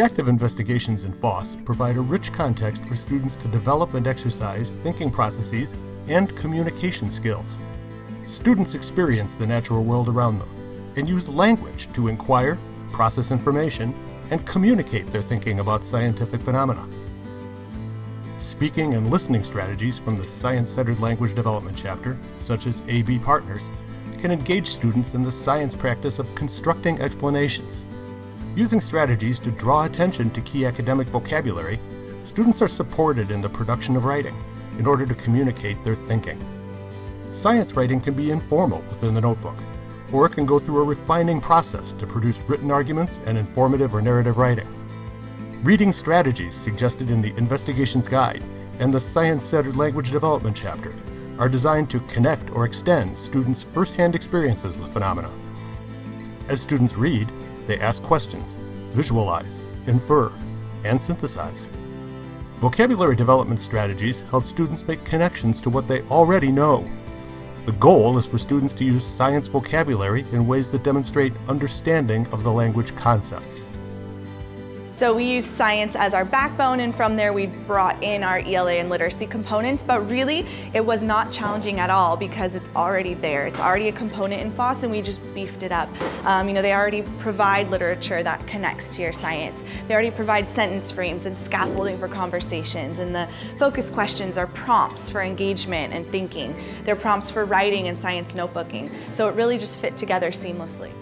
The active investigations in FOSS provide a rich context for students to develop and exercise thinking processes and communication skills. Students experience the natural world around them and use language to inquire, process information, and communicate their thinking about scientific phenomena. Speaking and listening strategies from the Science-Centered Language Development chapter, such as AB Partners, can engage students in the science practice of constructing explanations. Using strategies to draw attention to key academic vocabulary, students are supported in the production of writing in order to communicate their thinking. Science writing can be informal within the notebook, or it can go through a refining process to produce written arguments and informative or narrative writing. Reading strategies suggested in the Investigations Guide and the Science-Centered Language Development chapter are designed to connect or extend students' first-hand experiences with phenomena. As students read, they ask questions, visualize, infer, and synthesize. Vocabulary development strategies help students make connections to what they already know. The goal is for students to use science vocabulary in ways that demonstrate understanding of the language concepts. So we use science as our backbone, and from there we brought in our ELA and literacy components, but really it was not challenging at all because it's already there. It's already a component in FOSS and we just beefed it up. They already provide literature that connects to your science. They already provide sentence frames and scaffolding for conversations, and the focus questions are prompts for engagement and thinking. They're prompts for writing and science notebooking. So it really just fit together seamlessly.